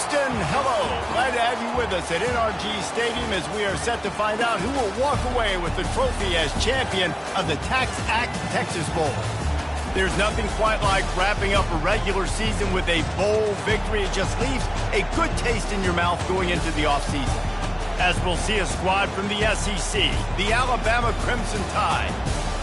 Houston, hello. Glad to have you with us at NRG Stadium as we are set to find out who will walk away with the trophy as champion of the Tax Act Texas Bowl. There's nothing quite like wrapping up a regular season with a bowl victory. It just leaves a good taste in your mouth going into the offseason. As we'll see a squad from the SEC, the Alabama Crimson Tide,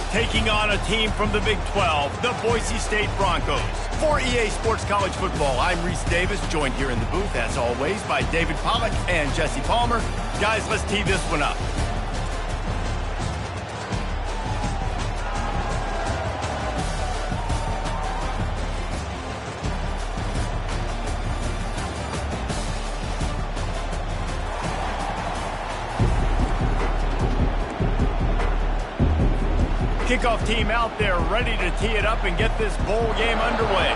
taking on a team from the Big 12, the Boise State Broncos. For EA Sports College Football, I'm Reese Davis, joined here in the booth, as always, by David Pollack and Jesse Palmer. Guys, let's tee this one up. Kickoff team out there ready to tee it up and get this bowl game underway.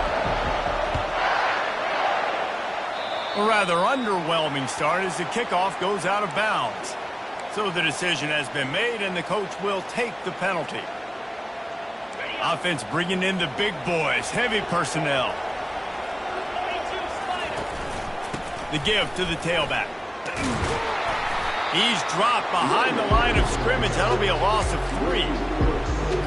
A rather underwhelming start as the kickoff goes out of bounds. So the decision has been made and the coach will take the penalty. Offense bringing in the big boys, heavy personnel. The give to the tailback. He's dropped behind the line of scrimmage. That'll be a loss of 3.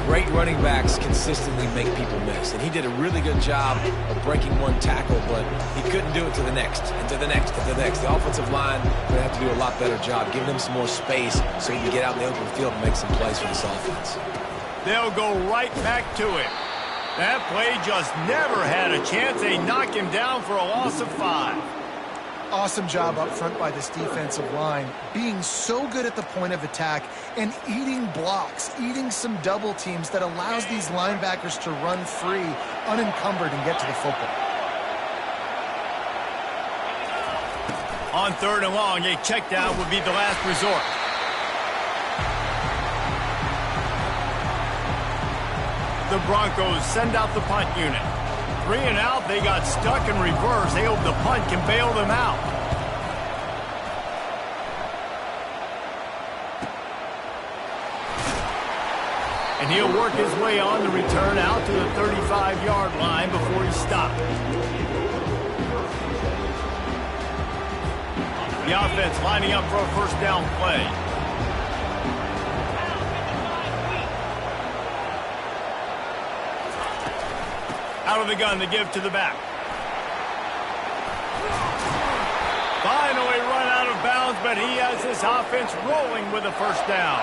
Great running backs consistently make people miss, and he did a really good job of breaking one tackle, but he couldn't do it to the next, and to the next, and to the next. The offensive line will have to do a lot better job, giving him some more space so he can get out in the open field and make some plays for this offense. They'll go right back to it. That play just never had a chance. They knock him down for a loss of 5. Awesome job up front by this defensive line, being so good at the point of attack and eating blocks, eating some double teams that allows these linebackers to run free, unencumbered, and get to the football. On 3rd and long, a check down would be the last resort. The Broncos send out the punt unit. 3 and out, they got stuck in reverse. They hope the punt can bail them out. And he'll work his way on the return out to the 35-yard line before he stopped. The offense lining up for a first down play. Out of the gun, the give to the back. Finally run out of bounds, but he has his offense rolling with a first down.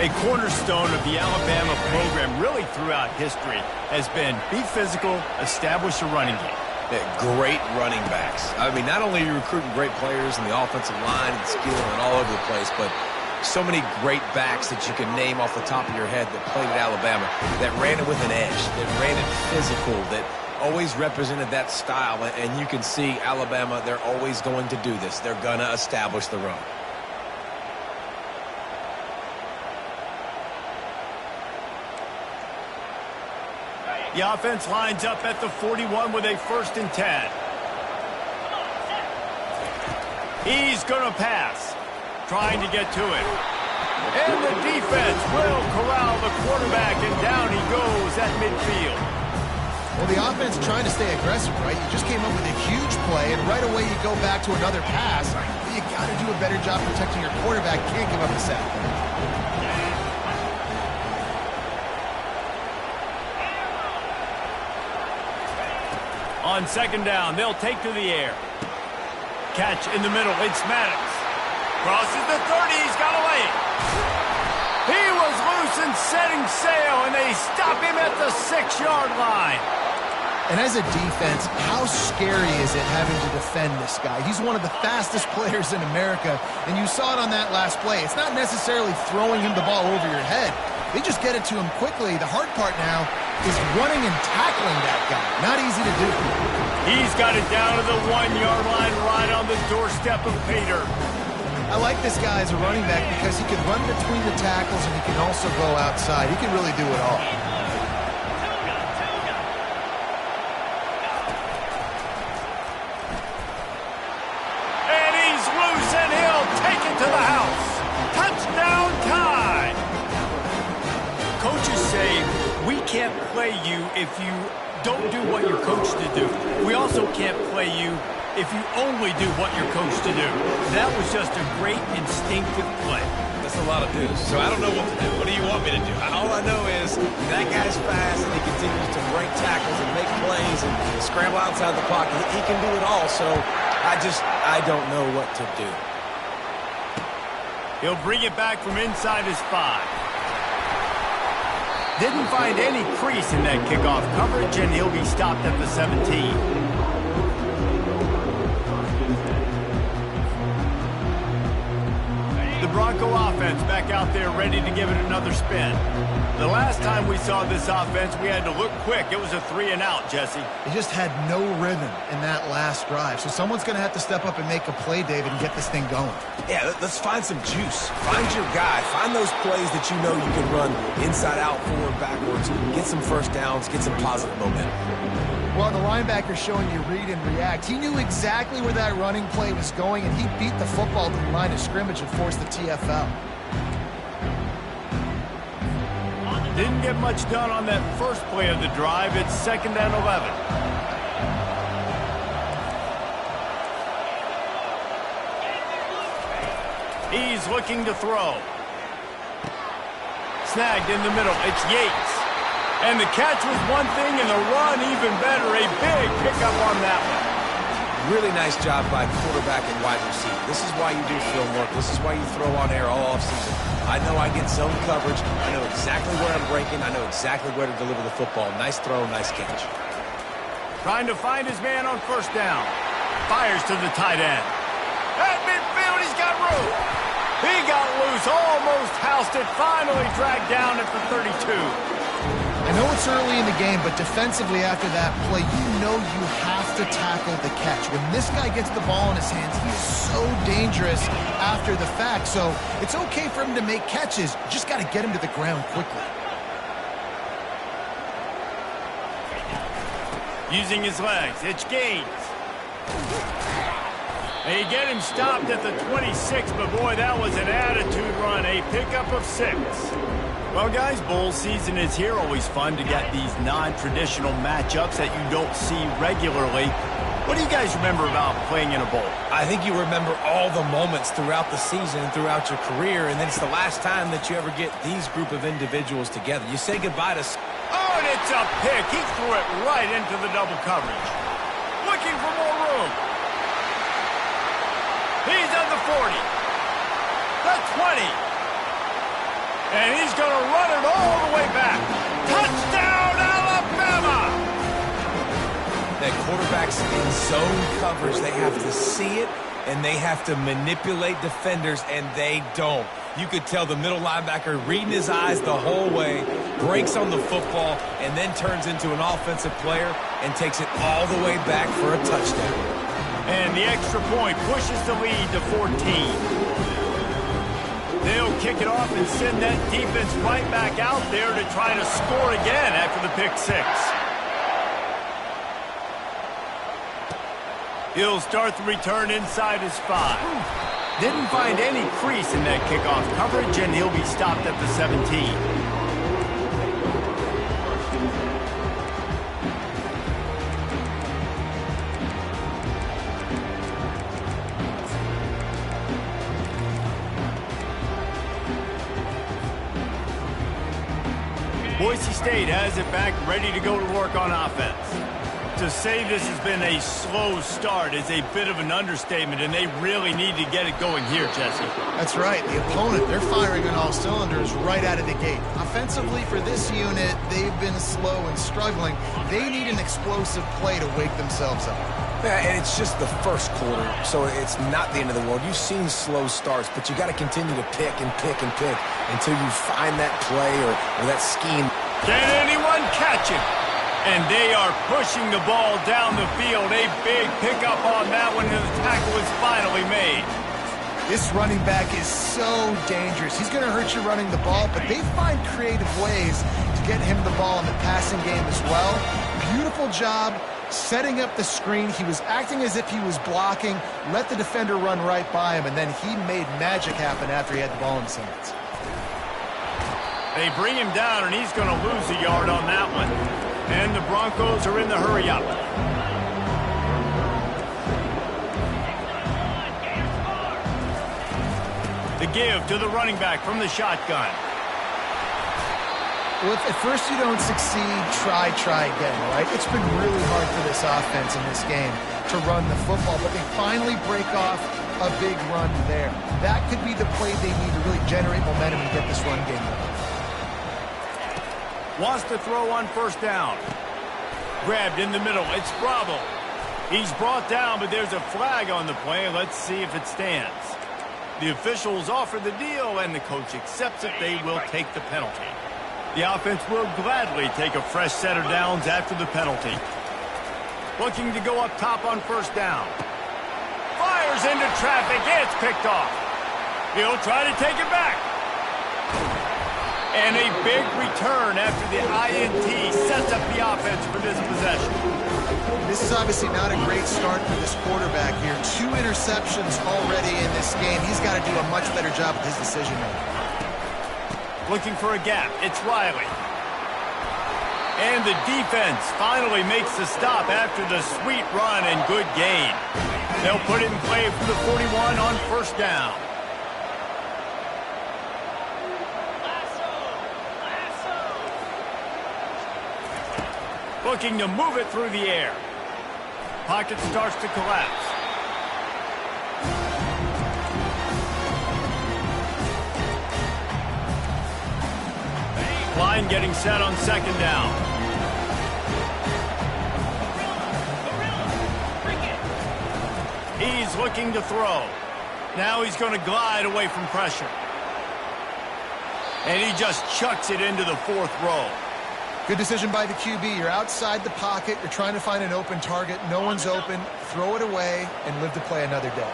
A cornerstone of the Alabama program really throughout history has been be physical, establish a running game. Great running backs. I mean, not only are you recruiting great players in the offensive line and skill and all over the place, but so many great backs that you can name off the top of your head that played at Alabama, that ran it with an edge, that ran it physical, that always represented that style. And you can see Alabama, they're always going to do this. They're going to establish the run. The offense lines up at the 41 with a 1st and 10. He's going to pass. Trying to get to it. And the defense will corral the quarterback, and down he goes at midfield. Well, the offense trying to stay aggressive, right? You just came up with a huge play, and right away you go back to another pass. But you got to do a better job protecting your quarterback. Can't give up a sack. On 2nd down, they'll take to the air. Catch in the middle. It's Maddox. Crosses the 30. He's got away. He was loose and setting sail, and they stop him at the 6-yard line. And as a defense, how scary is it having to defend this guy? He's one of the fastest players in America, and you saw it on that last play. It's not necessarily throwing him the ball over your head. They just get it to him quickly. The hard part now is running and tackling that guy. Not easy to do. He's got it down to the 1-yard line right on the doorstep of Pater. I like this guy as a running back because he can run between the tackles and he can also go outside. He can really do it all. And he's loose and he'll take it to the house. Touchdown time. Coaches say we can't play you if you don't do what you're coached to do. We also can't play you if you only do what you're coached to do. That was just a great instinctive play. That's a lot of news, so I don't know what to do. What do you want me to do? All I know is that guy's fast, and he continues to break tackles and make plays and scramble outside the pocket. He can do it all, so I don't know what to do. He'll bring it back from inside his 5. Didn't find any crease in that kickoff coverage, and he'll be stopped at the 17. The Bronco offense back out there ready to give it another spin. The last time we saw this offense, we had to look quick. It was a 3-and-out, Jesse. They just had no rhythm in that last drive. So someone's going to have to step up and make a play, David, and get this thing going. Yeah, let's find some juice. Find your guy. Find those plays that you know you can run inside out, forward, backwards. Get some first downs. Get some positive momentum. Well, the linebacker showing you read and react. He knew exactly where that running play was going, and he beat the football to the line of scrimmage and forced the TFL. Didn't get much done on that first play of the drive. It's 2nd and 11. He's looking to throw. Snagged in the middle. It's Yates. And the catch was one thing, and the run even better. A big pickup on that one. Really nice job by quarterback and wide receiver. This is why you do film work. This is why you throw on air all offseason. I know I get zone coverage. I know exactly where I'm breaking. I know exactly where to deliver the football. Nice throw, nice catch. Trying to find his man on first down. Fires to the tight end. At midfield, he's got room. He got loose, almost housed it, finally dragged down at the 32. I know it's early in the game, but defensively after that play, you know you have to tackle the catch. When this guy gets the ball in his hands, he is so dangerous after the fact. So it's okay for him to make catches. You just got to get him to the ground quickly. Using his legs, it's Gaines. They get him stopped at the 26, but boy, that was an attitude run. A pickup of 6. Well, guys, bowl season is here. Always fun to get these non-traditional matchups that you don't see regularly. What do you guys remember about playing in a bowl? I think you remember all the moments throughout the season and throughout your career, and then it's the last time that you ever get these group of individuals together. You say goodbye to... Oh, and it's a pick. He threw it right into the double coverage. Looking for more room. He's at the 40. The 20. And he's going to run it all the way back. Touchdown, Alabama! That quarterback's in zone coverage. They have to see it, and they have to manipulate defenders, and they don't. You could tell the middle linebacker reading his eyes the whole way, breaks on the football, and then turns into an offensive player and takes it all the way back for a touchdown. And the extra point pushes the lead to 14. They'll kick it off and send that defense right back out there to try to score again after the pick 6. He'll start the return inside his 5. Didn't find any crease in that kickoff coverage, and he'll be stopped at the 17. Boise State has it back, ready to go to work on offense. To say this has been a slow start is a bit of an understatement, and they really need to get it going here, Jesse. That's right. The opponent, they're firing on all cylinders right out of the gate. Offensively, for this unit, they've been slow and struggling. They need an explosive play to wake themselves up. Yeah, and it's just the first quarter, so it's not the end of the world. You've seen slow starts, but you got to continue to pick and pick and pick until you find that play or that scheme. Can anyone catch him? And they are pushing the ball down the field. A big pickup on that one, and the tackle is finally made. This running back is so dangerous. He's going to hurt you running the ball, but they find creative ways to get him the ball in the passing game as well. Beautiful job setting up the screen. He was acting as if he was blocking, let the defender run right by him, and then he made magic happen after he had the ball in his hands. They bring him down, and he's going to lose a yard on that one. And the Broncos are in the hurry-up. give to the running back from the shotgun. Well, if at first you don't succeed, try again, right? It's been really hard for this offense in this game to run the football, but they finally break off a big run there. That could be the play they need to really generate momentum and get this run game going. Wants to throw on first down. Grabbed in the middle. It's Bravo. He's brought down, but there's a flag on the play. Let's see if it stands. The officials offer the deal, and the coach accepts it. They will take the penalty. The offense will gladly take a fresh set of downs after the penalty. Looking to go up top on first down. Fires into traffic. It's picked off. He'll try to take it back. And a big return after the INT sets up the offense for this possession. This is obviously not a great start for this quarterback here. 2 interceptions already in this game. He's got to do a much better job with his decision-making. Looking for a gap. It's Riley. And the defense finally makes the stop after the sweet run and good gain. They'll put it in play from the 41 on first down. Looking to move it through the air. Pocket starts to collapse. Line getting set on second down. He's looking to throw. Now he's going to glide away from pressure. And he just chucks it into the 4th row. Good decision by the QB. You're outside the pocket. You're trying to find an open target. No one's open. Throw it away and live to play another day.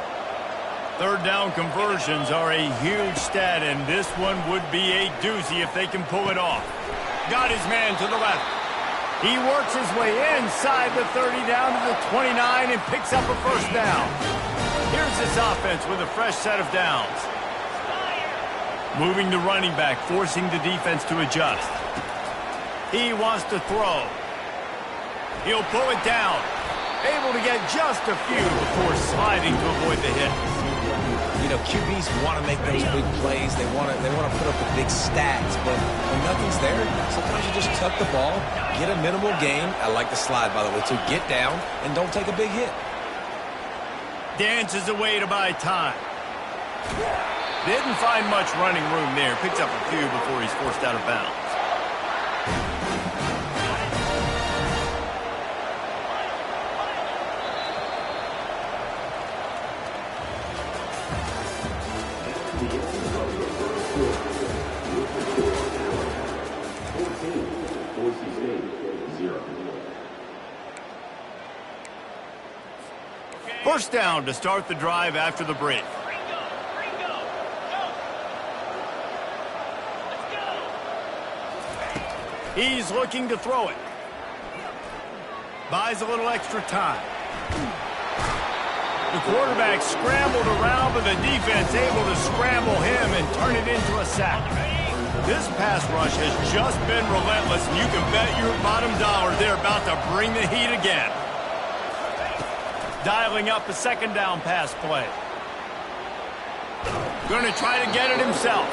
Third down conversions are a huge stat, and this one would be a doozy if they can pull it off. Got his man to the left. He works his way inside the 30 down to the 29 and picks up a first down. Here's this offense with a fresh set of downs. Moving the running back, forcing the defense to adjust. He wants to throw. He'll pull it down. Able to get just a few before sliding to avoid the hit. You know, QBs want to make those big plays. They want to put up the big stats, but when nothing's there, sometimes you just tuck the ball, get a minimal gain. I like the slide, by the way, to get down and don't take a big hit. Dances away to buy time. Didn't find much running room there. Picks up a few before he's forced out of bounds. First down to start the drive after the break. He's looking to throw it. Buys a little extra time. The quarterback scrambled around, but the defense able to scramble him and turn it into a sack. This pass rush has just been relentless, and you can bet your bottom dollar they're about to bring the heat again. Dialing up a second down pass play. Going to try to get it himself.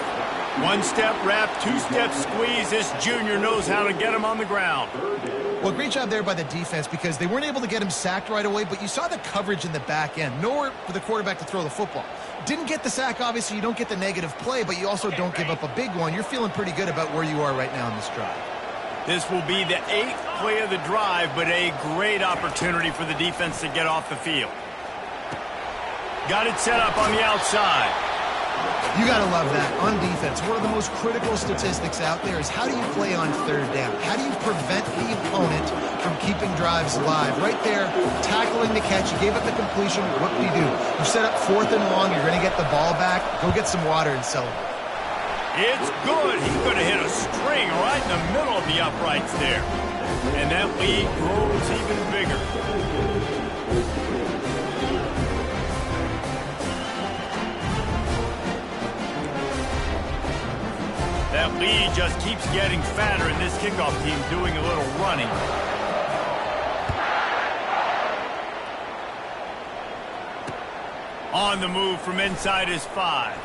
One-step wrap, two-step squeeze. This junior knows how to get him on the ground. Well, great job there by the defense because they weren't able to get him sacked right away, but you saw the coverage in the back end. Nowhere for the quarterback to throw the football. Didn't get the sack, obviously. You don't get the negative play, but you also don't give up a big one. You're feeling pretty good about where you are right now in this drive. This will be the 8th play of the drive, but a great opportunity for the defense to get off the field. Got it set up on the outside. You got to love that. On defense, one of the most critical statistics out there is how do you play on third down? How do you prevent the opponent from keeping drives alive? Right there, tackling the catch. You gave up the completion. What do? You set up 4th and long. You're going to get the ball back. Go get some water and celebrate. It's good. He's going to hit a string right in the middle of the uprights there. And that lead grows even bigger. That lead just keeps getting fatter, and this kickoff team doing a little running. On the move from inside his 5.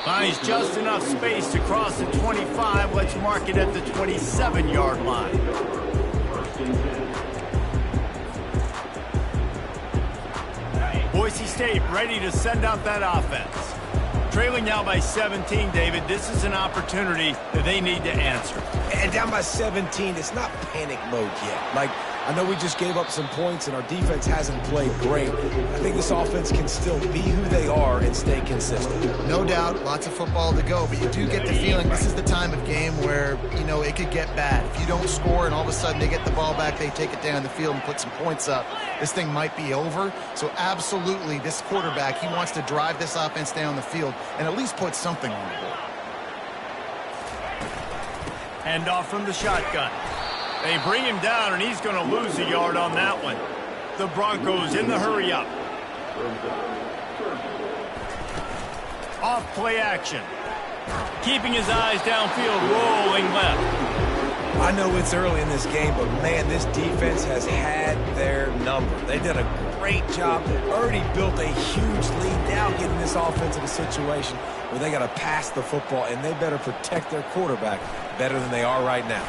Finds just enough space to cross the 25. Let's mark it at the 27-yard line. Boise State ready to send out that offense. Trailing now by 17, David. This is an opportunity that they need to answer. And down by 17, it's not panic mode yet. Like, I know we just gave up some points and our defense hasn't played great. I think this offense can still be who they are and stay consistent. No doubt, lots of football to go, but you do get the feeling this is the time of game where, you know, it could get bad. If you don't score and all of a sudden they get the ball back, they take it down the field and put some points up, this thing might be over. So absolutely, this quarterback, he wants to drive this offense down the field and at least put something on the board. Hand off from the shotgun. They bring him down, and he's going to lose a yard on that one. The Broncos in the hurry-up. Off play action. Keeping his eyes downfield, rolling left. I know it's early in this game, but, man, this defense has had their number. They did a great job. Already built a huge lead. Now getting this offense in a situation where they got to pass the football, and they better protect their quarterback better than they are right now.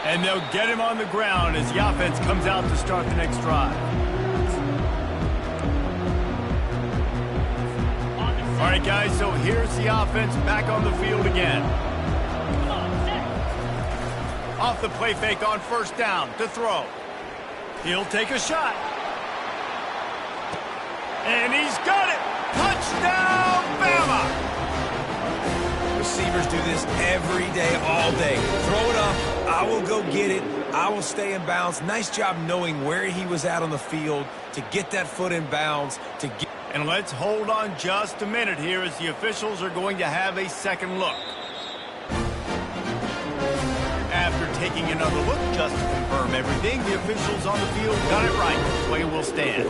And they'll get him on the ground as the offense comes out to start the next drive. All right, guys, so here's the offense back on the field again. Off the play fake on first down to throw. He'll take a shot. And he's got it. Touchdown, Bama! Receivers do this every day, all day. Throw it up. I will go get it. I will stay in bounds. Nice job knowing where he was at on the field to get that foot in bounds. And let's hold on just a minute here as the officials are going to have a second look. After taking another look just to confirm everything, the officials on the field got it right. Play will stand.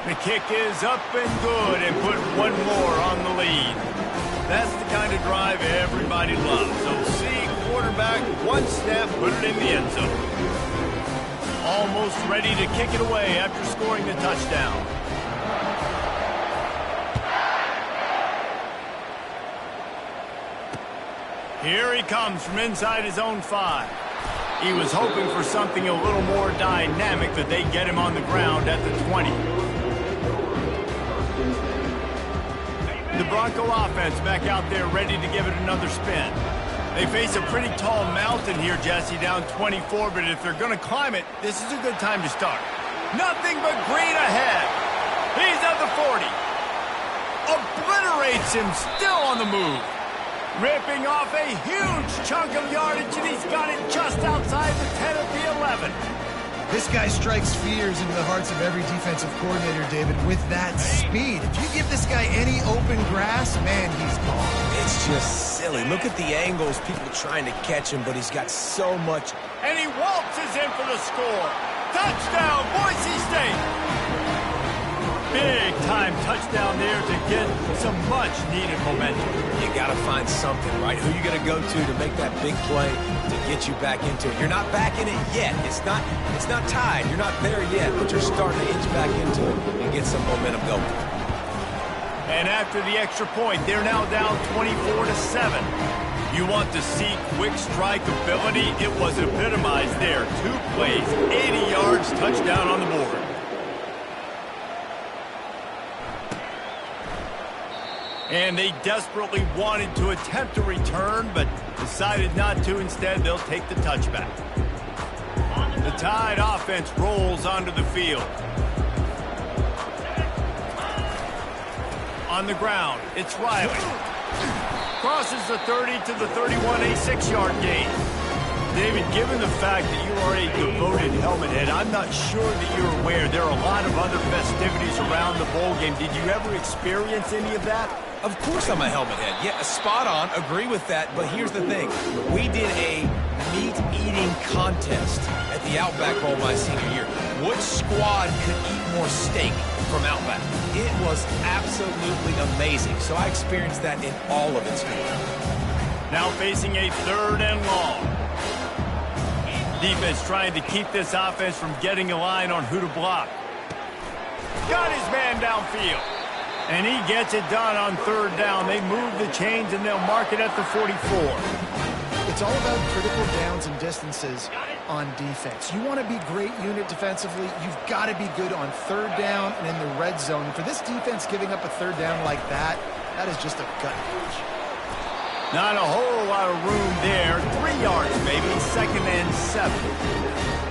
The kick is up and good and put one more on the lead. That's the kind of drive everybody loves. So see quarterback, one snap, put it in the end zone. Almost ready to kick it away after scoring the touchdown. Here he comes from inside his own 5. He was hoping for something a little more dynamic, that they get him on the ground at the 20. The Bronco offense back out there ready to give it another spin. They face a pretty tall mountain here, Jesse, down 24, but if they're going to climb it, this is a good time to start. Nothing but green ahead. He's at the 40. Obliterates him, still on the move. Ripping off a huge chunk of yardage, and he's got it just outside the 10 of the 11. This guy strikes fears into the hearts of every defensive coordinator, David, with that speed. If you give this guy any open grass, man, he's gone. It's just silly. Look at the angles, people trying to catch him, but he's got so much. And he waltzes in for the score. Touchdown, Boise State. Big-time touchdown there to get some much-needed momentum. You got to find something, right? Who you going to go to make that big play to get you back into it? You're not back in it yet. It's not tied. You're not there yet, but you're starting to inch back into it and get some momentum going. And after the extra point, they're now down 24-7. You want to see quick strike ability? It was epitomized there. 2 plays, 80 yards, touchdown on the board. And they desperately wanted to attempt a return, but decided not to. Instead, they'll take the touchback. The Tide offense rolls onto the field. On the ground, it's Riley. Crosses the 30 to the 31, a 6-yard gain. David, given the fact that you are a devoted helmet head, I'm not sure that you're aware there are a lot of other festivities around the bowl game. Did you ever experience any of that? Of course I'm a helmet head. Yeah, spot on. Agree with that. But here's the thing. We did a meat-eating contest at the Outback Bowl my senior year. Which squad could eat more steak from Outback? It was absolutely amazing. So I experienced that in all of its form. Now facing a 3rd and long. Defense trying to keep this offense from getting a line on who to block. Got his man downfield. And he gets it done on third down. They move the chains, and they'll mark it at the 44. It's all about critical downs and distances on defense. You want to be great unit defensively, you've got to be good on third down and in the red zone. For this defense giving up a third down like that, that is just a gut punch. Not a whole lot of room there. 3 yards, maybe. 2nd and 7.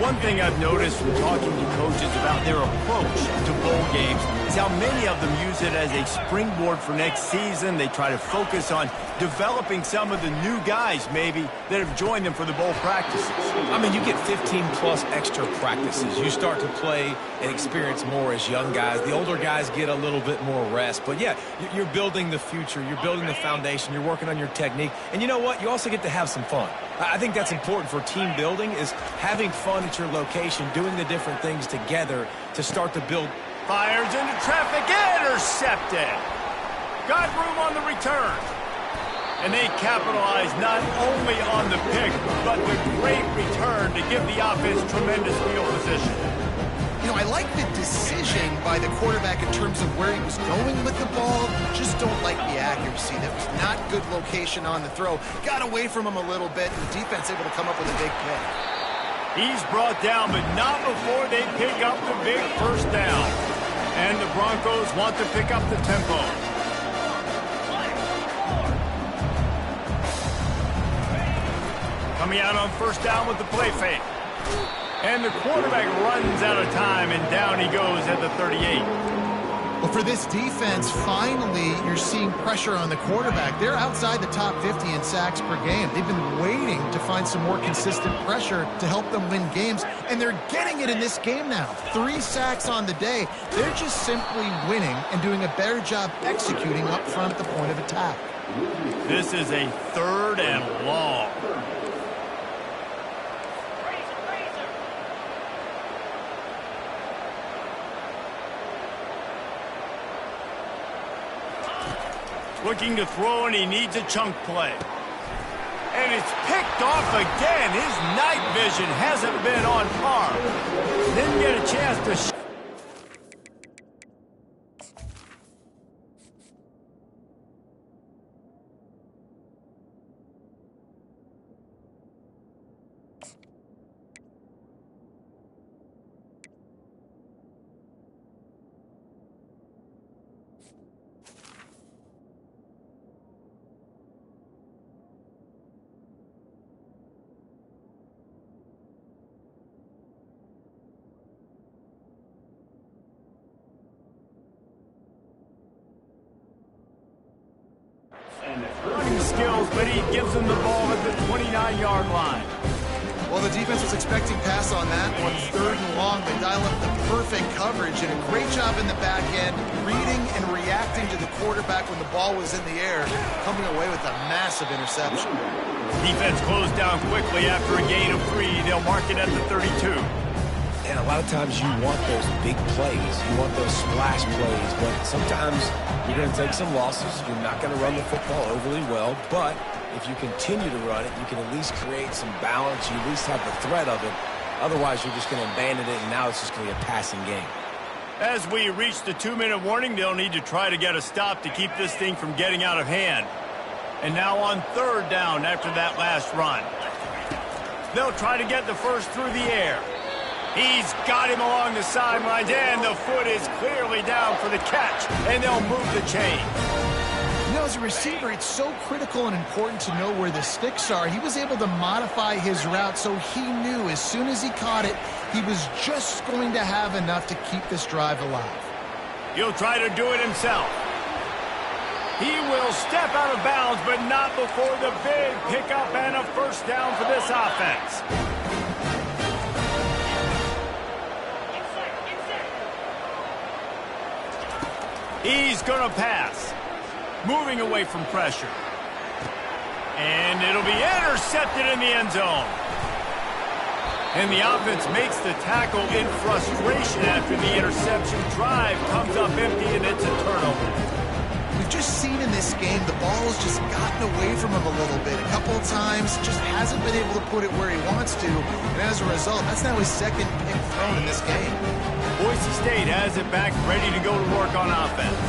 One thing I've noticed from talking to coaches about their approach to bowl games is how many of them use it as a springboard for next season. They try to focus on developing some of the new guys, maybe, that have joined them for the bowl practices. I mean, you get 15-plus extra practices. You start to play and experience more as young guys. The older guys get a little bit more rest. But, yeah, you're building the future. You're building the foundation. You're working on your technique. And you know what? You also get to have some fun. I think that's important for team building, is having fun at your location, doing the different things together to start to build. Fires into traffic, intercepted. Got room on the return. And they capitalize not only on the pick, but the great return to give the offense tremendous field position. You know, I like the decision by the quarterback in terms of where he was going with the ball. Just don't like the accuracy. That was not good location on the throw. Got away from him a little bit, and the defense able to come up with a big pick. He's brought down, but not before they pick up the big first down. And the Broncos want to pick up the tempo. Coming out on first down with the play fake. And the quarterback runs out of time, and down he goes at the 38. Well, for this defense, finally, you're seeing pressure on the quarterback. They're outside the top 50 in sacks per game. They've been waiting to find some more consistent pressure to help them win games, and they're getting it in this game now. 3 sacks on the day. They're just simply winning and doing a better job executing up front at the point of attack. This is a 3rd and long. Looking to throw, and he needs a chunk play. And it's picked off again. His night vision hasn't been on par. Didn't get a chance to... running skills, but he gives them the ball at the 29-yard line. Well, the defense was expecting pass on that one. 3rd and long. They dial up the perfect coverage and a great job in the back end, reading and reacting to the quarterback when the ball was in the air, coming away with a massive interception. Defense closed down quickly after a gain of 3. They'll mark it at the 32. And a lot of times you want those big plays. You want those splash plays. But sometimes you're going to take some losses. You're not going to run the football overly well. But if you continue to run it, you can at least create some balance. You at least have the threat of it. Otherwise, you're just going to abandon it, and now it's just going to be a passing game. As we reach the 2-minute warning, they'll need to try to get a stop to keep this thing from getting out of hand. And now on 3rd down after that last run. They'll try to get the first through the air. He's got him along the sidelines, and the foot is clearly down for the catch, and they'll move the chain. You know, as a receiver, it's so critical and important to know where the sticks are. He was able to modify his route, so he knew as soon as he caught it, he was just going to have enough to keep this drive alive. He'll try to do it himself. He will step out of bounds, but not before the big pickup and a first down for this offense. He's going to pass. Moving away from pressure. And it'll be intercepted in the end zone. And the offense makes the tackle in frustration after the interception. Drive comes up empty, and it's a turnover. We've just seen in this game the ball has just gotten away from him a little bit. A couple of times, just hasn't been able to put it where he wants to. And as a result, that's now his 2nd pick thrown in this game. Boise State has it back, ready to go to work on offense.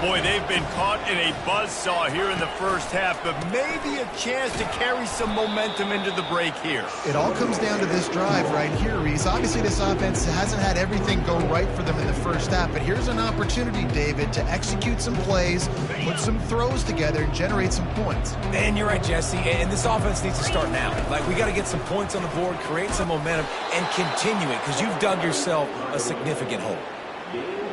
Boy, they've been caught in a buzzsaw here in the first half, but maybe a chance to carry some momentum into the break here. It all comes down to this drive right here, Reese. Obviously, this offense hasn't had everything go right for them in the first half, but here's an opportunity, David, to execute some plays, put some throws together, and generate some points. And you're right, Jesse, and this offense needs to start now. Like, we got to get some points on the board, create some momentum, and continue it, because you've dug yourself a significant hole.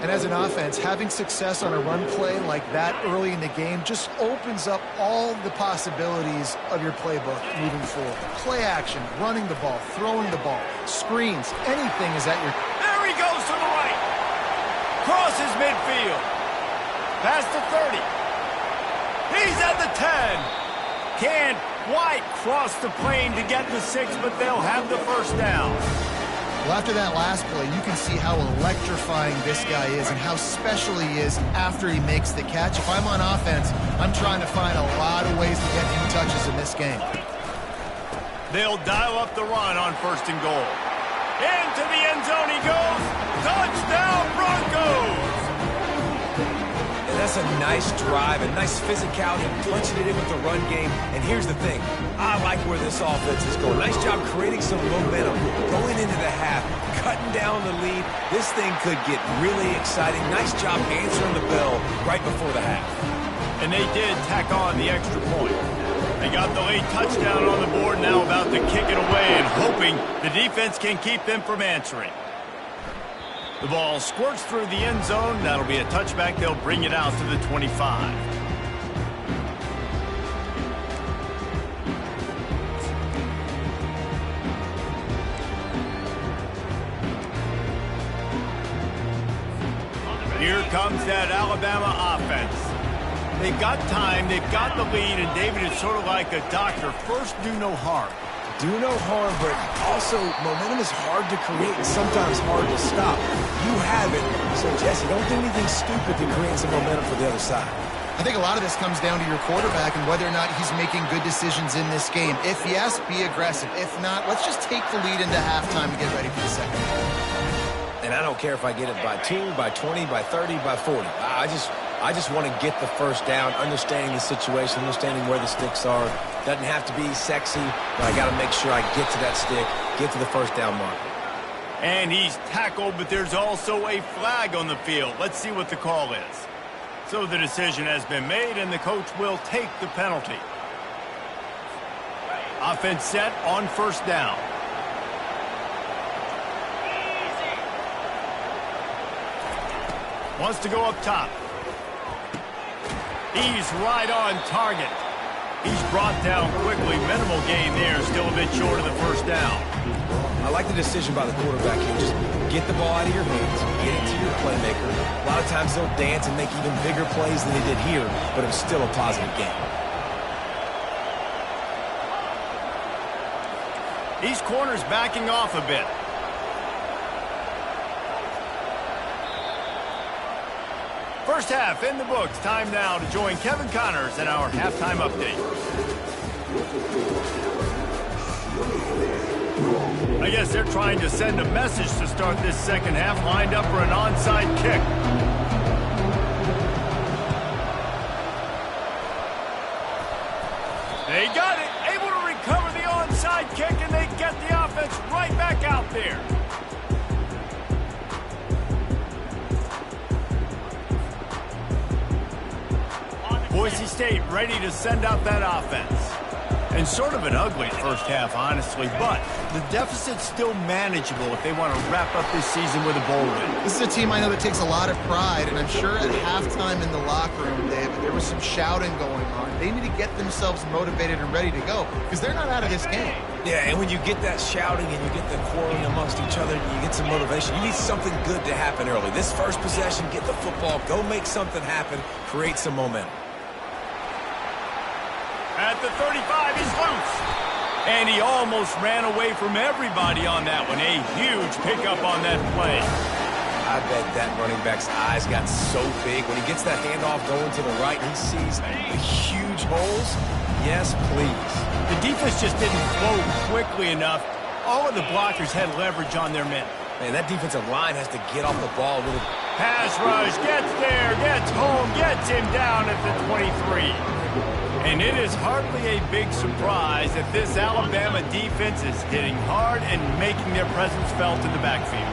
And as an offense, having success on a run play like that early in the game just opens up all the possibilities of your playbook moving forward. Play action, running the ball, throwing the ball, screens, anything is at your... There he goes to the right. Crosses midfield. Past the 30. He's at the 10. Can't quite cross the plane to get the 6, but they'll have the first down. Well, after that last play, you can see how electrifying this guy is and how special he is after he makes the catch. If I'm on offense, I'm trying to find a lot of ways to get him touches in this game. They'll dial up the run on 1st and goal. Into the end zone he goes. Touchdown, Broncos! And that's a nice drive, a nice physicality, punching it in with the run game. And here's the thing. I like where this offense is going. Nice job creating some momentum, going into the half, cutting down the lead. This thing could get really exciting. Nice job answering the bell right before the half. And they did tack on the extra point. They got the late touchdown on the board, now about to kick it away and hoping the defense can keep them from answering. The ball squirts through the end zone. That'll be a touchback. They'll bring it out to the 25. Here comes that Alabama offense. They've got time, they've got the lead, and David is sort of like a doctor. First, do no harm. Do no harm, but also momentum is hard to create and sometimes hard to stop. You have it, so Jesse, don't do anything stupid to create some momentum for the other side. I think a lot of this comes down to your quarterback and whether or not he's making good decisions in this game. If yes, be aggressive. If not, let's just take the lead into halftime and get ready for the second half. And I don't care if I get it by 2, by 20, by 30, by 40. I just want to get the first down, understanding the situation, understanding where the sticks are. Doesn't have to be sexy, but I got to make sure I get to that stick, get to the first down mark. And he's tackled, but there's also a flag on the field. Let's see what the call is. So the decision has been made, and the coach will take the penalty. Offense set on 1st down. Wants to go up top. He's right on target. He's brought down quickly. Minimal gain there. Still a bit short of the first down. I like the decision by the quarterback here. Just get the ball out of your hands. Get it to your playmaker. A lot of times they'll dance and make even bigger plays than they did here, but it's still a positive game. These corners backing off a bit. First half in the books. Time now to join Kevin Connors in our halftime update. I guess they're trying to send a message to start this second half. Lined up for an onside kick. They got it. Able to recover the onside kick, and they get the offense right back out there. Boise State ready to send out that offense. And sort of an ugly first half, honestly, but the deficit's still manageable if they want to wrap up this season with a bowl win. This is a team I know that takes a lot of pride, and I'm sure at halftime in the locker room, David, there was some shouting going on. They need to get themselves motivated and ready to go, because they're not out of this game. Yeah, and when you get that shouting and you get the quarreling amongst each other, you get some motivation. You need something good to happen early. This first possession, get the football, go make something happen, create some momentum. At the 35, he's loose. And he almost ran away from everybody on that one. A huge pickup on that play. I bet that running back's eyes got so big. When he gets that handoff going to the right, he sees the huge holes. Yes, please. The defense just didn't flow quickly enough. All of the blockers had leverage on their men. Man, that defensive line has to get off the ball a little Pass rush, gets there, gets home, gets him down at the 23. And it is hardly a big surprise that this Alabama defense is hitting hard and making their presence felt in the backfield.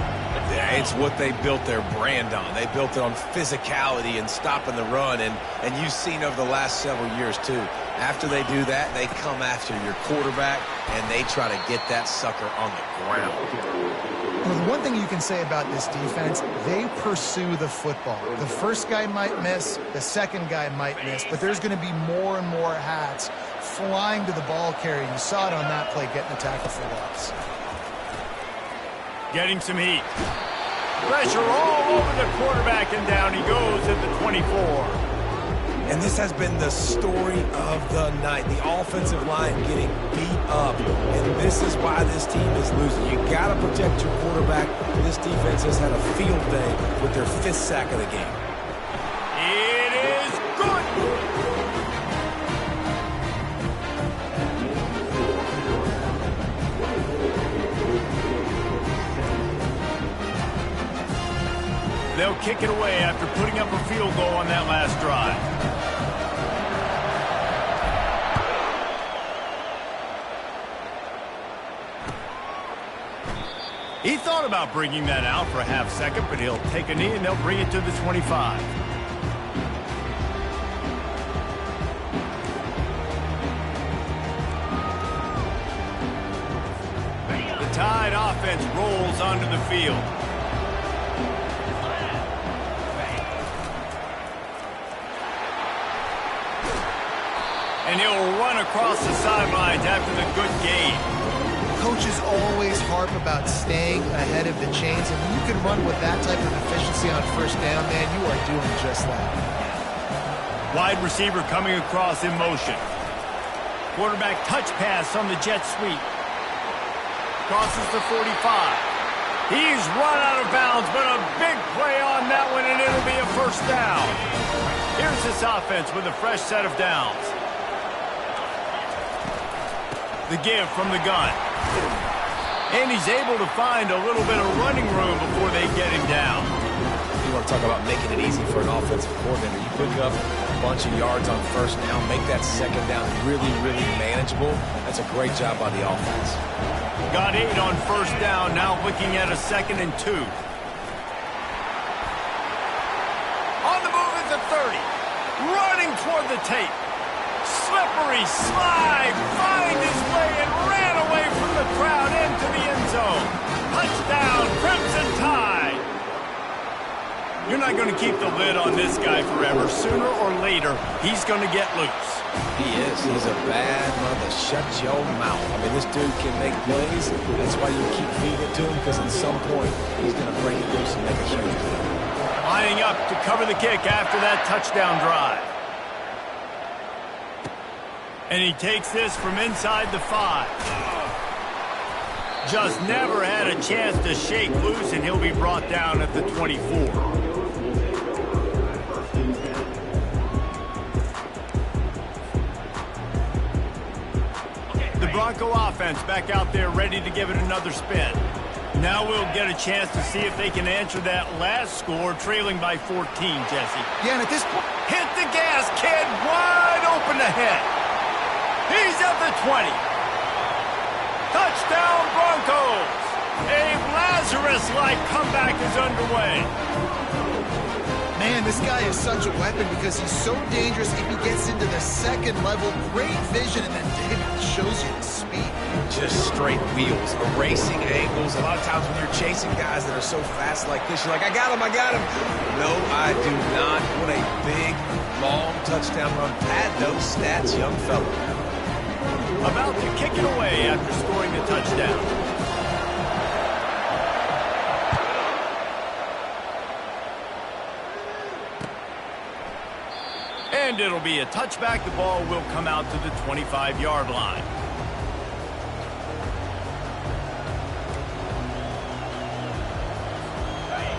Yeah, it's what they built their brand on. They built it on physicality and stopping the run, and you've seen over the last several years, too. After they do that, they come after your quarterback, and they try to get that sucker on the ground. Well, the one thing you can say about this defense, they pursue the football. The first guy might miss, the second guy might miss, but there's going to be more and more hats flying to the ball carrier. You saw it on that play, getting the tackle for loss. Getting some heat. Pressure all over the quarterback, and down he goes at the 24. And this has been the story of the night. The offensive line getting beat up. And this is why this team is losing. You got to protect your quarterback. This defense has had a field day with their 5th sack of the game. It is good. They'll kick it away after putting up a field goal on that last drive. He thought about bringing that out for a half second, but he'll take a knee and they'll bring it to the 25. The Tide offense rolls onto the field. And he'll run across the sidelines after the good gain. Coaches always harp about staying ahead of the chains, and when you can run with that type of efficiency on first down, man, you are doing just that. Wide receiver coming across in motion. Quarterback touch pass on the jet sweep. Crosses the 45. He's run out of bounds, but a big play on that one, and it'll be a first down. Here's this offense with a fresh set of downs. The give from the gun. And he's able to find a little bit of running room before they get him down. You want to talk about making it easy for an offensive coordinator. You pick up a bunch of yards on first down, make that second down really, really manageable. That's a great job by the offense. Got 8 on first down, now looking at a 2nd and 2. On the move at the 30. Running toward the tape. Slippery slide, find his way and ran away from the crowd into the end zone. Touchdown, Crimson Tide. You're not going to keep the lid on this guy forever. Sooner or later, he's going to get loose. He is. He's a bad mother. Shut your mouth. I mean, this dude can make plays. That's why you keep feeding it to him, because at some point, he's going to break it loose and make a huge play. Lining up to cover the kick after that touchdown drive. And he takes this from inside the 5. Just never had a chance to shake loose, and he'll be brought down at the 24. The Bronco offense back out there ready to give it another spin. Now we'll get a chance to see if they can answer that last score, trailing by 14, Jesse. Yeah, and at this point, hit the gas, kid, wide open ahead. He's at the 20. Touchdown, Broncos. A Lazarus-like comeback is underway. man, this guy is such a weapon because he's so dangerous if he gets into the second level. Great vision, and then David shows you the speed. Just straight wheels, erasing angles. A lot of times when you're chasing guys that are so fast like this, you're like, I got him, I got him. No, I do not. What a big, long touchdown run. Pad those stats, young fella. About to kick it away after scoring the touchdown. And it'll be a touchback. The ball will come out to the 25-yard line.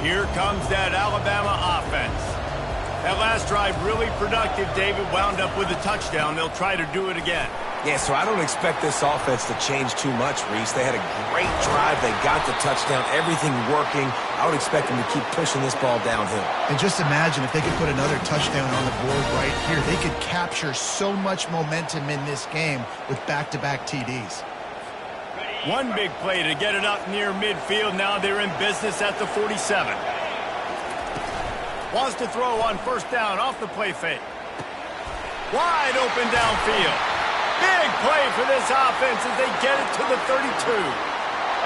Here comes that Alabama offense. That last drive really productive. David wound up with a touchdown. They'll try to do it again. Yeah, so I don't expect this offense to change too much, Reese. They had a great drive. They got the touchdown, everything working. I would expect them to keep pushing this ball downhill. And just imagine if they could put another touchdown on the board right here. They could capture so much momentum in this game with back-to-back TDs. One big play to get it up near midfield. Now they're in business at the 47. Wants to throw on first down off the play fake. Wide open downfield. Big play for this offense as they get it to the 32.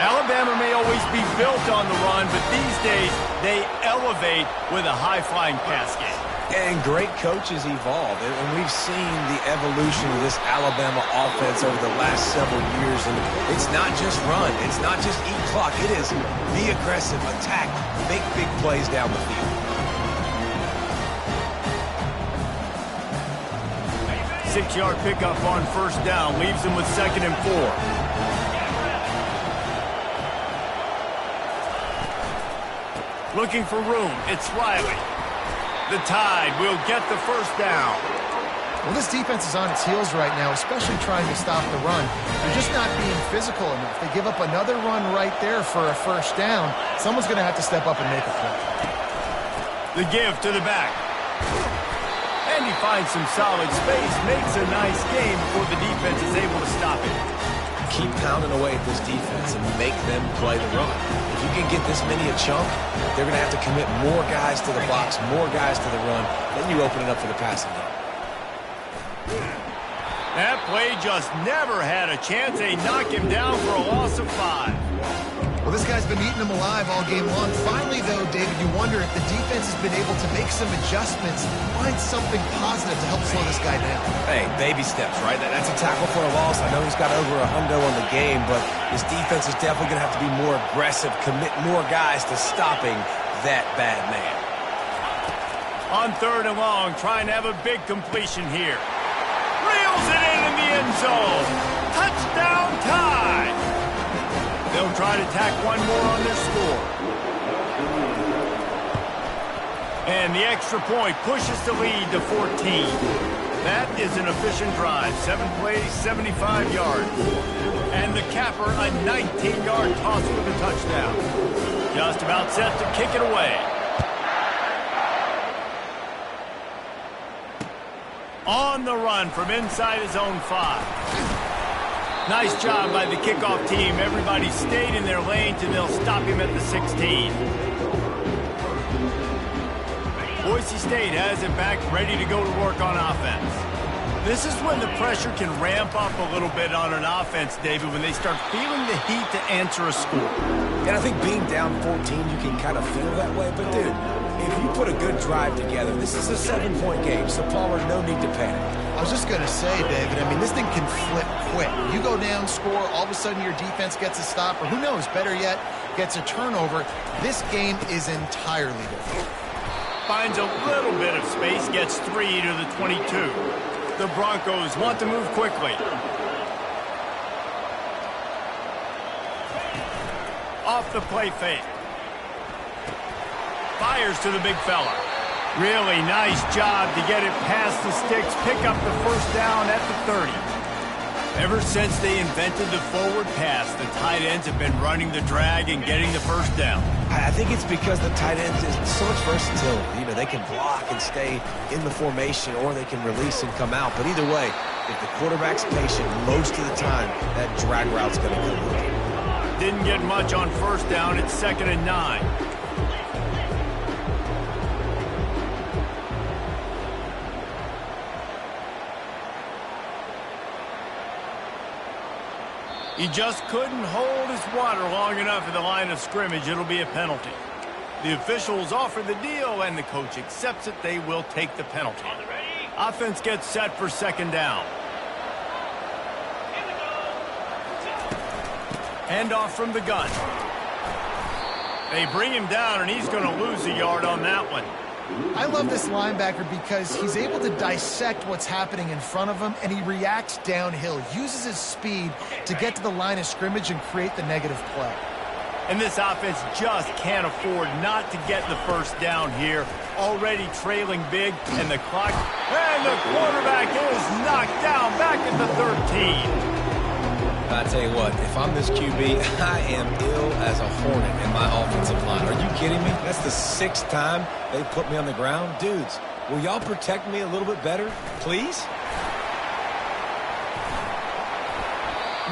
Alabama may always be built on the run, but these days they elevate with a high-flying pass game. And great coaches evolve, and we've seen the evolution of this Alabama offense over the last several years. And it's not just run, it's not just eat clock. It is be aggressive, attack, make big plays down the field. 6-yard pickup on first down leaves them with 2nd and 4. Looking for room. It's Riley. The Tide will get the first down. Well, this defense is on its heels right now, especially trying to stop the run. They're just not being physical enough. They give up another run right there for a first down. Someone's going to have to step up and make a play. The give to the back. And he finds some solid space, makes a nice game before the defense is able to stop it. Keep pounding away at this defense and make them play the run. If you can get this many a chunk, they're going to have to commit more guys to the box, more guys to the run. Then you open it up for the passing game. That play just never had a chance. They knock him down for a loss of 5. Well, this guy's been eating them alive all game long. Finally, though, David, you wonder if the defense has been able to make some adjustments, find something positive to help slow this guy down. Hey, baby steps, right? That's a tackle for a loss. I know he's got over a hundo on the game, but this defense is definitely going to have to be more aggressive, commit more guys to stopping that bad man. On 3rd and long, trying to have a big completion here. Reels it in the end zone. Touchdown Tide. They'll try to tack one more on their score. And the extra point pushes the lead to 14. That is an efficient drive. 7 plays, 75 yards. And the capper, a 19-yard toss for the touchdown. Just about set to kick it away. On the run from inside his own 5. Nice job by the kickoff team. Everybody stayed in their lanes, and they'll stop him at the 16. Boise State has it back, ready to go to work on offense. This is when the pressure can ramp up a little bit on an offense, David, when they start feeling the heat to answer a score. And I think being down 14, you can kind of feel that way. But, dude, if you put a good drive together, this is a 7-point game, so Palmer, no need to panic. I was just going to say, David, I mean, this thing can flip quick. You go down, score, all of a sudden your defense gets a stop, or who knows, better yet, gets a turnover. This game is entirely different. Finds a little bit of space, gets 3 to the 22. The Broncos want to move quickly. Off the play fake. Fires to the big fella. Really nice job to get it past the sticks, pick up the first down at the 30. Ever since they invented the forward pass, the tight ends have been running the drag and getting the first down. I think it's because the tight ends is so much versatility. You know, they can block and stay in the formation, or they can release and come out. But either way, if the quarterback's patient most of the time, that drag route's going to come. Didn't get much on first down. It's 2nd and 9. He just couldn't hold his water long enough at the line of scrimmage. It'll be a penalty. The officials offer the deal, and the coach accepts it. They will take the penalty. Offense gets set for 2nd down. Handoff from the gun. They bring him down, and he's going to lose a yard on that one. I love this linebacker because he's able to dissect what's happening in front of him, and he reacts downhill, uses his speed to get to the line of scrimmage and create the negative play. And this offense just can't afford not to get the first down here. Already trailing big, and the clock, and the quarterback is knocked down back at the 13. I tell you what, if I'm this QB, I am ill as a hornet in my offensive line. Are you kidding me? That's the 6th time they put me on the ground. Dudes, will y'all protect me a little bit better, please?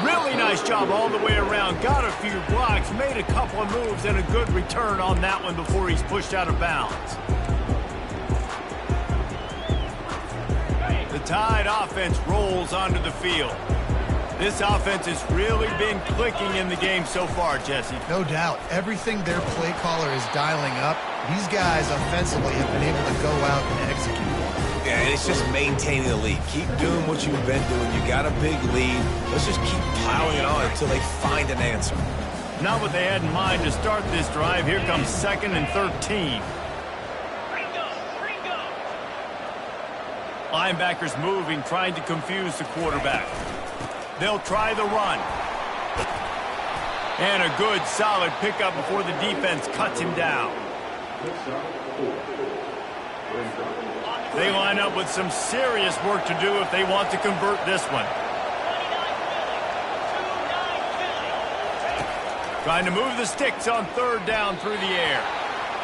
Really nice job all the way around. Got a few blocks, made a couple of moves, and a good return on that one before he's pushed out of bounds. The Tide offense rolls onto the field. This offense has really been clicking in the game so far, Jesse. No doubt. Everything their play caller is dialing up, these guys offensively have been able to go out and execute. Yeah, and it's just maintaining the lead. Keep doing what you've been doing. You got a big lead. Let's just keep piling it on until they find an answer. Not what they had in mind to start this drive. Here comes 2nd and 13. Linebackers moving, trying to confuse the quarterback. They'll try the run. And a good, solid pickup before the defense cuts him down. They line up with some serious work to do if they want to convert this one. Trying to move the sticks on 3rd down through the air.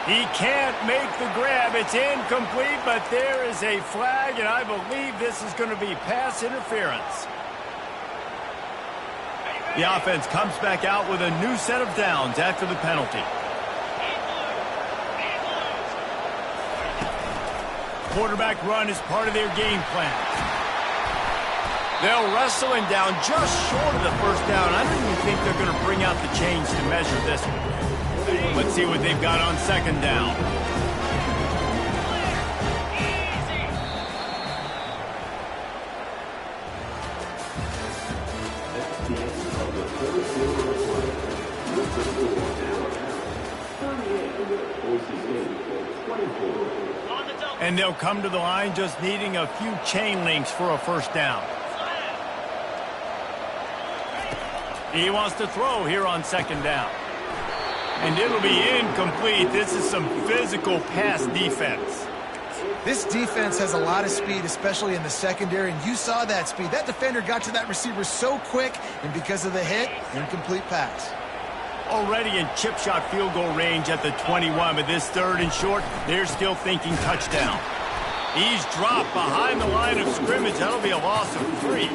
He can't make the grab. It's incomplete, but there is a flag, and I believe this is going to be pass interference. The offense comes back out with a new set of downs after the penalty. Quarterback run is part of their game plan. They'll wrestle him down just short of the first down. I don't even think they're going to bring out the chains to measure this one. Let's see what they've got on 2nd down. And they'll come to the line just needing a few chain links for a first down. He wants to throw here on 2nd down. And it'll be incomplete. This is some physical pass defense. This defense has a lot of speed, especially in the secondary, and you saw that speed. That defender got to that receiver so quick, and because of the hit, incomplete pass. Already in chip shot field goal range at the 21, but this 3rd and short, they're still thinking touchdown. He's dropped behind the line of scrimmage. That'll be a loss of 3.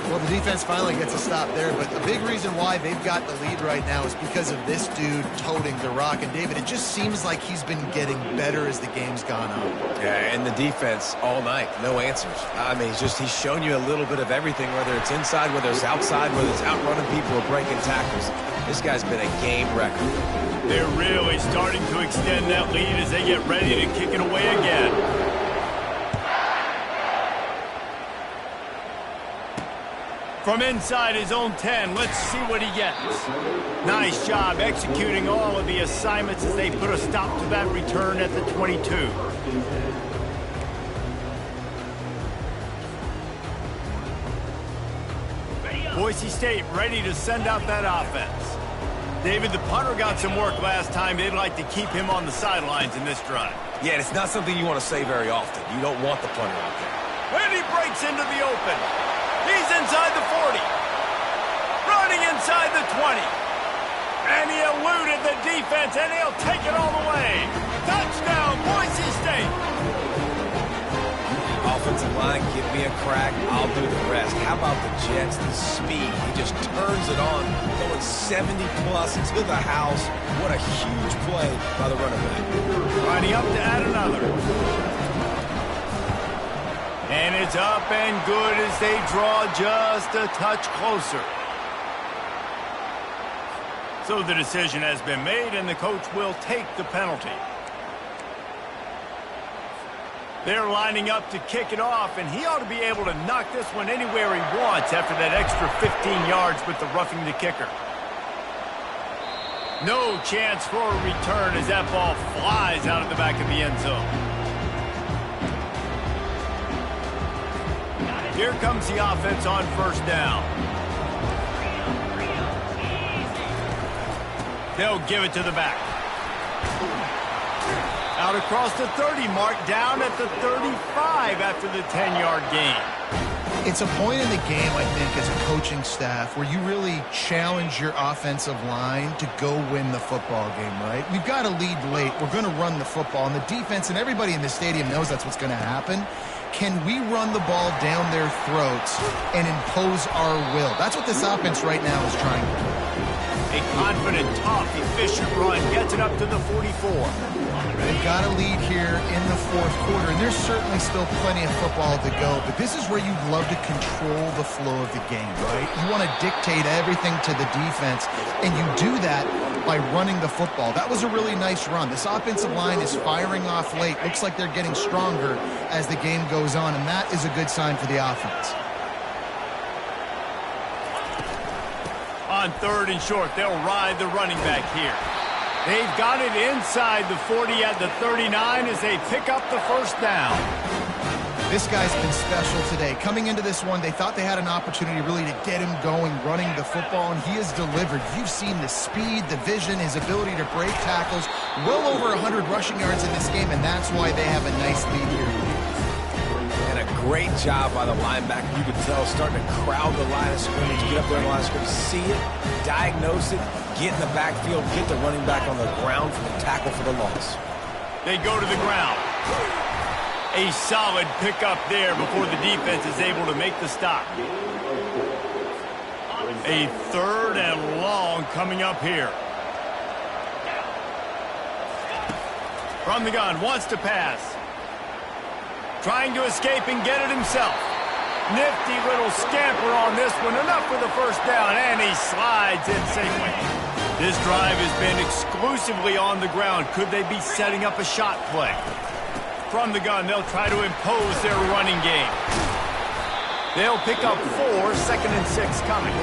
Well, the defense finally gets a stop there, but a big reason why they've got the lead right now is because of this dude toting the rock. And, David, it just seems like he's been getting better as the game's gone on. Yeah, and the defense all night, no answers. I mean, he's shown you a little bit of everything, whether it's inside, whether it's outside, whether it's outrunning people or breaking tackles. This guy's been a game wrecker. They're really starting to extend that lead as they get ready to kick it away again. From inside his own 10, let's see what he gets. Nice job executing all of the assignments as they put a stop to that return at the 22. Boise State ready to send out that offense. David, the punter got some work last time. They'd like to keep him on the sidelines in this drive. Yeah, it's not something you want to say very often. You don't want the punter out there. And he breaks into the open. He's inside the 40. Running inside the 20. And he eluded the defense, and he'll take it all the way. Touchdown, Boise State. Offensive line, give me a crack. I'll do the rest. How about the Jets? The speed. He just turns it on, going 70-plus to the house. What a huge play by the running back. Lining up to add another. And it's up and good as they draw just a touch closer. So the decision has been made, and the coach will take the penalty. They're lining up to kick it off, and he ought to be able to knock this one anywhere he wants after that extra 15 yards with the roughing the kicker. No chance for a return as that ball flies out of the back of the end zone. Here comes the offense on first down. They'll give it to the back. Out across the 30 mark, down at the 35 after the 10-yard gain. It's a point in the game, I think, as a coaching staff where you really challenge your offensive line to go win the football game, right? We've got to lead late. We're going to run the football, and the defense and everybody in the stadium knows that's what's going to happen. Can we run the ball down their throats and impose our will? That's what this offense right now is trying to do. A confident, tough, efficient run gets it up to the 44. They've got a lead here in the fourth quarter, and there's certainly still plenty of football to go, but this is where you'd love to control the flow of the game, right? You want to dictate everything to the defense, and you do that by running the football. That was a really nice run. This offensive line is firing off late. Looks like they're getting stronger as the game goes on, and that is a good sign for the offense. On 3rd and short, they'll ride the running back here. They've got it inside the 40 at the 39 as they pick up the first down. This guy's been special today. Coming into this one, they thought they had an opportunity really to get him going, running the football, and he has delivered. You've seen the speed, the vision, his ability to break tackles. Well over 100 rushing yards in this game, and that's why they have a nice lead here. And a great job by the linebacker. You can tell starting to crowd the line of scrimmage, get up there in the line of scrimmage, see it, diagnose it, get in the backfield, get the running back on the ground for the tackle for the loss. They go to the ground. A solid pickup there before the defense is able to make the stop. A 3rd and long coming up here. From the gun, wants to pass. Trying to escape and get it himself. Nifty little scamper on this one. Enough for the first down, and he slides in safely. This drive has been exclusively on the ground. Could they be setting up a shot play? From the gun, they'll try to impose their running game. They'll pick up 4, 2nd and 6 coming.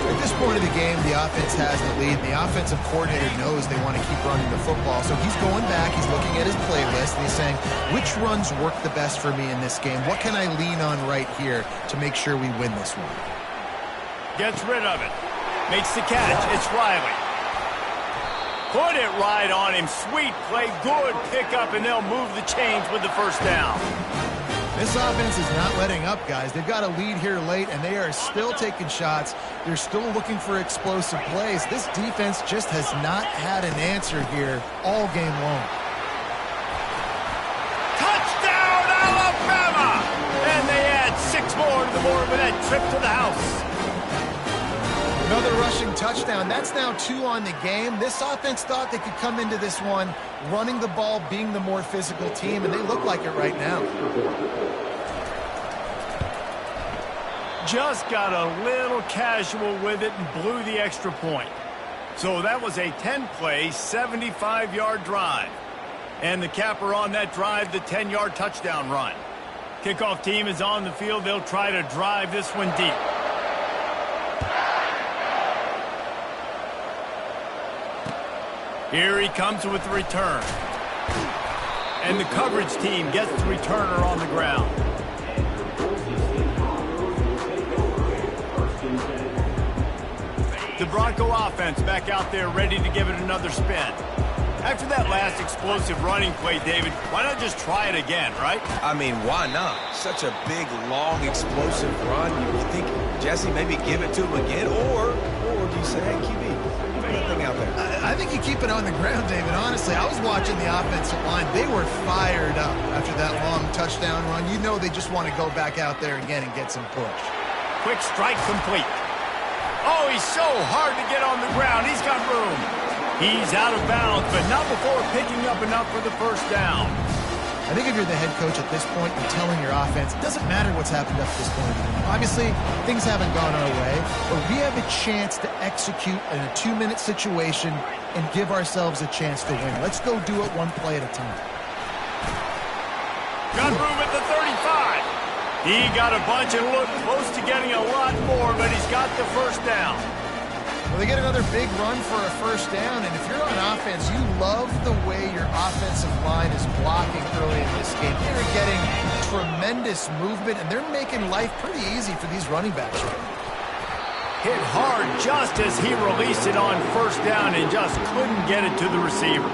At this point of the game, the offense has the lead. The offensive coordinator knows they want to keep running the football. So he's going back, he's looking at his playlist, and he's saying, which runs work the best for me in this game? What can I lean on right here to make sure we win this one? Gets rid of it. Makes the catch. It's Riley. Put it right on him. Sweet play. Good pickup, and they'll move the chains with the first down. This offense is not letting up, guys. They've got a lead here late, and they are still taking shots. They're still looking for explosive plays. This defense just has not had an answer here all game long. Touchdown, Alabama! And they add 6 more to the board with that trip to the house. Another rushing touchdown. That's now 2 on the game. This offense thought they could come into this one running the ball, being the more physical team, and they look like it right now. Just got a little casual with it and blew the extra point. So that was a 10-play, 75-yard drive. And the capper on that drive, the 10-yard touchdown run. Kickoff team is on the field. They'll try to drive this one deep. Here he comes with the return. And the coverage team gets the returner on the ground. The Bronco offense back out there ready to give it another spin. After that last explosive running play, David, why not just try it again, right? I mean, why not? Such a big, long, explosive run. You think, Jesse, maybe give it to him again? Or do you say, hey, QB, that thing out there? I think you keep it on the ground, David. Honestly, I was watching the offensive line. They were fired up after that long touchdown run. You know they just want to go back out there again and get some push. Quick strike complete. Oh, he's so hard to get on the ground. He's got room. He's out of bounds, but not before picking up enough for the first down. I think if you're the head coach at this point, you're telling your offense, it doesn't matter what's happened up to this point. Obviously, things haven't gone our way, but we have a chance to execute in a 2-minute situation and give ourselves a chance to win. Let's go do it one play at a time. Got room at the 35. He got a bunch and looked close to getting a lot more, but he's got the first down. Well, they get another big run for a first down, and if you're on offense, you love the way your offensive line is blocking early in this game. They're getting tremendous movement, and they're making life pretty easy for these running backs right now. Hit hard just as he released it on first down and just couldn't get it to the receiver.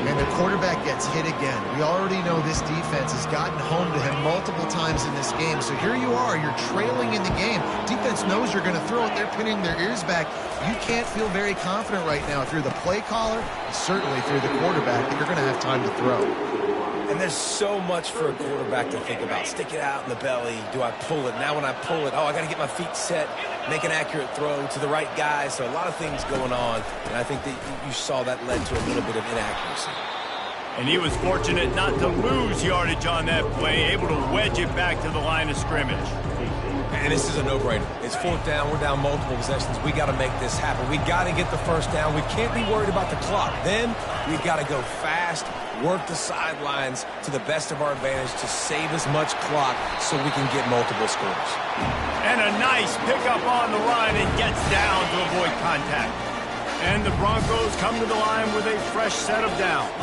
And the quarterback gets hit again. We already know this defense has gotten home to him multiple times in this game. So here you are, you're trailing in the game. Defense knows you're going to throw it. They're pinning their ears back. You can't feel very confident right now if you're the play caller, and certainly if you're the quarterback, that you're going to have time to throw. And there's so much for a quarterback to think about. Stick it out in the belly. Do I pull it? Now when I pull it, I got to get my feet set, make an accurate throw to the right guy. So a lot of things going on, and I think that you saw that led to a little bit of inaccuracy. And he was fortunate not to lose yardage on that play, able to wedge it back to the line of scrimmage. And this is a no-brainer. It's fourth down. We're down multiple possessions. We got to make this happen. We got to get the first down. We can't be worried about the clock. Then we got to go fast, work the sidelines to the best of our advantage to save as much clock so we can get multiple scores. And a nice pickup on the line and gets down to avoid contact. And the Broncos come to the line with a fresh set of downs.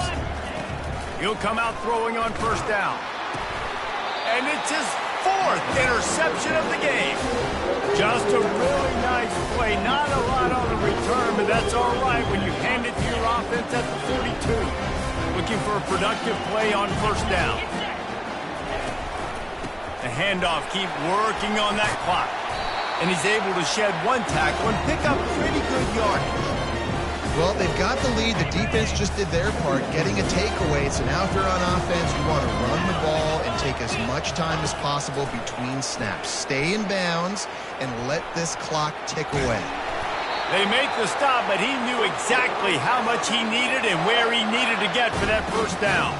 He'll come out throwing on first down. And it's his fourth interception of the game. Just a really nice play. Not a lot on the return, but that's all right when you hand it to your offense at the 42. Looking for a productive play on first down. The handoff, keep working on that clock. And he's able to shed one tackle and pick up pretty good yardage. Well, they've got the lead. The defense just did their part, getting a takeaway. So now if you're on offense, you want to run the ball and take as much time as possible between snaps. Stay in bounds and let this clock tick away. They make the stop, but he knew exactly how much he needed and where he needed to get for that first down.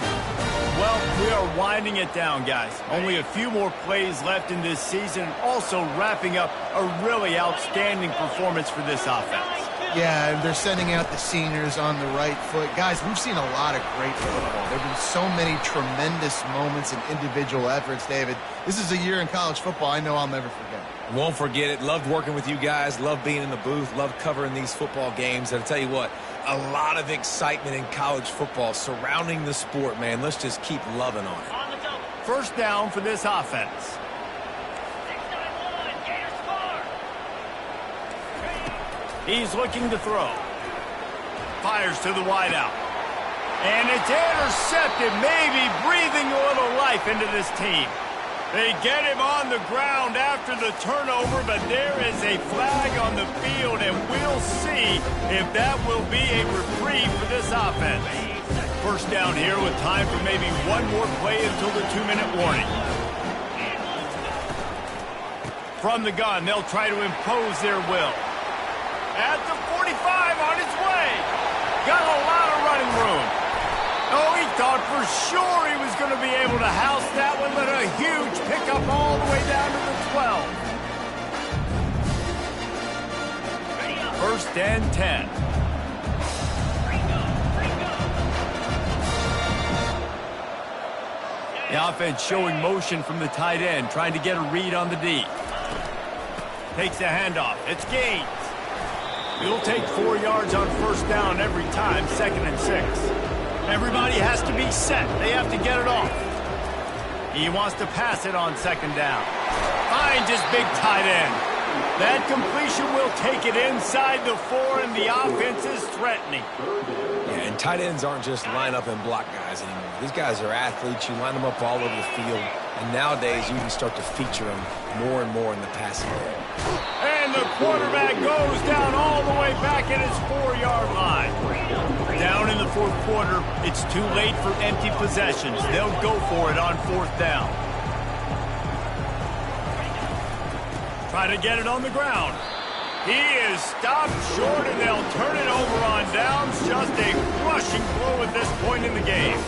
Well, we are winding it down, guys. Only a few more plays left in this season, also wrapping up a really outstanding performance for this offense. Yeah, and they're sending out the seniors on the right foot. Guys, we've seen a lot of great football. There have been so many tremendous moments and individual efforts, David. This is a year in college football I know I'll never forget. Won't forget it. Loved working with you guys. Loved being in the booth. Loved covering these football games. And I'll tell you what, a lot of excitement in college football surrounding the sport, man. Let's just keep loving on it. First down for this offense. He's looking to throw. Fires to the wideout. And it's intercepted, maybe breathing a little life into this team. They get him on the ground after the turnover, but there is a flag on the field, and we'll see if that will be a reprieve for this offense. First down here with time for maybe one more play until the 2-minute warning. From the gun, they'll try to impose their will. At the 45 on its way. Got a lot of running room. Oh, he thought for sure he was going to be able to house that one, but a huge pickup all the way down to the 12. First and 10. The offense showing motion from the tight end, trying to get a read on the D. Takes the handoff. It's Gaines. He'll take 4 yards on first down every time, 2nd and 6. Everybody has to be set. They have to get it off. He wants to pass it on 2nd down. Finds his big tight end. That completion will take it inside the 4, and the offense is threatening. Yeah, and tight ends aren't just line up and block guys anymore. These guys are athletes. You line them up all over the field. And nowadays, you can start to feature them more and more in the passing game. And the quarterback goes down all the way back at his 4-yard line. Down in the 4th quarter, it's too late for empty possessions. They'll go for it on 4th down. Try to get it on the ground. He is stopped short, and they'll turn it over on downs. Just a crushing blow at this point in the game.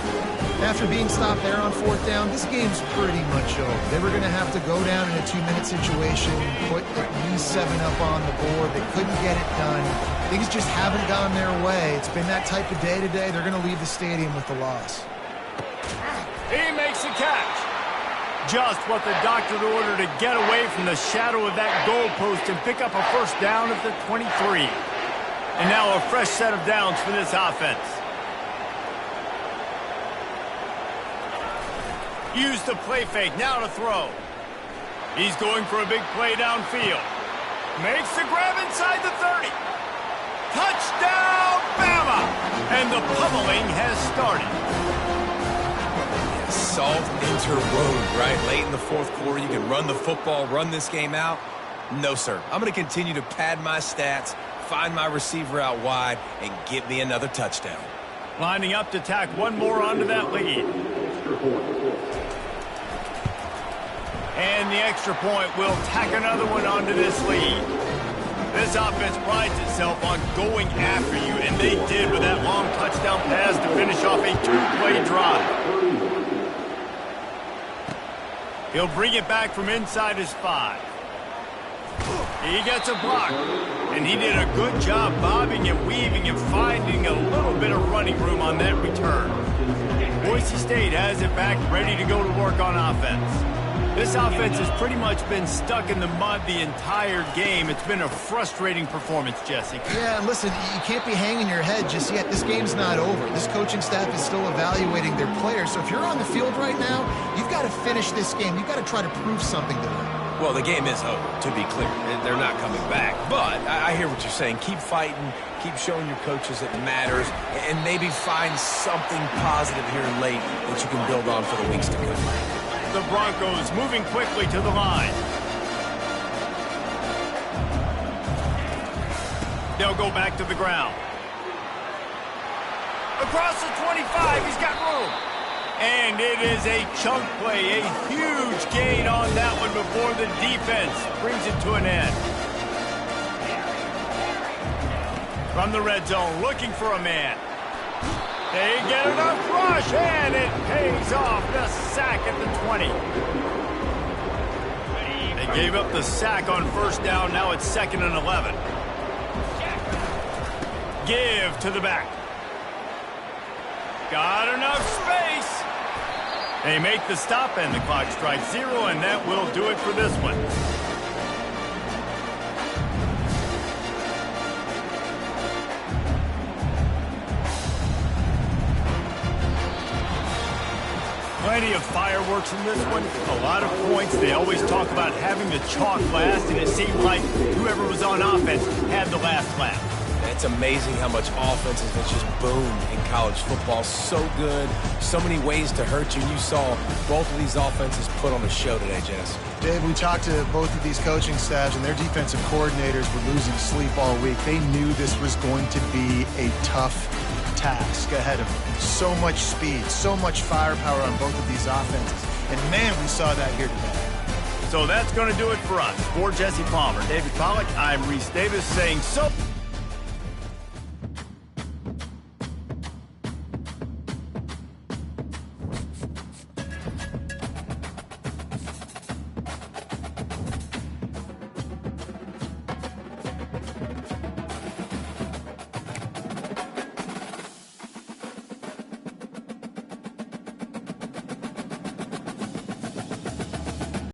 After being stopped there on 4th down, this game's pretty much over. They were going to have to go down in a 2-minute situation, put at least 7 up on the board. They couldn't get it done. Things just haven't gone their way. It's been that type of day today. They're going to leave the stadium with the loss. He makes the catch. Just what the doctor ordered to get away from the shadow of that goalpost and pick up a first down at the 23. And now a fresh set of downs for this offense. Use the play fake, now to throw. He's going for a big play downfield. Makes the grab inside the 30. Touchdown, Bama! And the pummeling has started. Yeah, salt into road, right? Late in the fourth quarter, you can run the football, run this game out. No, sir. I'm going to continue to pad my stats, find my receiver out wide, and get me another touchdown. Lining up to tack one more onto that lead. And the extra point will tack another one onto this lead. This offense prides itself on going after you, and they did with that long touchdown pass to finish off a two-play drive. He'll bring it back from inside his 5. He gets a block, and he did a good job bobbing and weaving and finding a little bit of running room on that return. Boise State has it back, ready to go to work on offense. This offense has pretty much been stuck in the mud the entire game. It's been a frustrating performance, Jesse. Yeah, and listen, you can't be hanging your head just yet. This game's not over. This coaching staff is still evaluating their players. So if you're on the field right now, you've got to finish this game. You've got to try to prove something to them. Well, the game is over, to be clear. They're not coming back. But I hear what you're saying. Keep fighting. Keep showing your coaches it matters. And maybe find something positive here late that you can build on for the weeks to come. The Broncos moving quickly to the line. They'll go back to the ground. Across the 25, he's got room. And it is a chunk play, a huge gain on that one before the defense brings it to an end. From the red zone, looking for a man. They get enough rush, and it pays off. The sack at the 20. They gave up the sack on first down. Now it's 2nd and 11. Give to the back. Got enough space. They make the stop, and the clock strikes 0, and that will do it for this one. Plenty of fireworks in this one. A lot of points. They always talk about having the chalk last, and it seemed like whoever was on offense had the last laugh. It's amazing how much offense has just boomed in college football. So good. So many ways to hurt you. You saw both of these offenses put on a show today, Jess. Dave, we talked to both of these coaching staffs, and their defensive coordinators were losing sleep all week. They knew this was going to be a tough task ahead of them. So much speed, so much firepower on both of these offenses. And, man, we saw that here today. So that's going to do it for us. For Jesse Palmer, David Pollack, I'm Reese Davis saying so.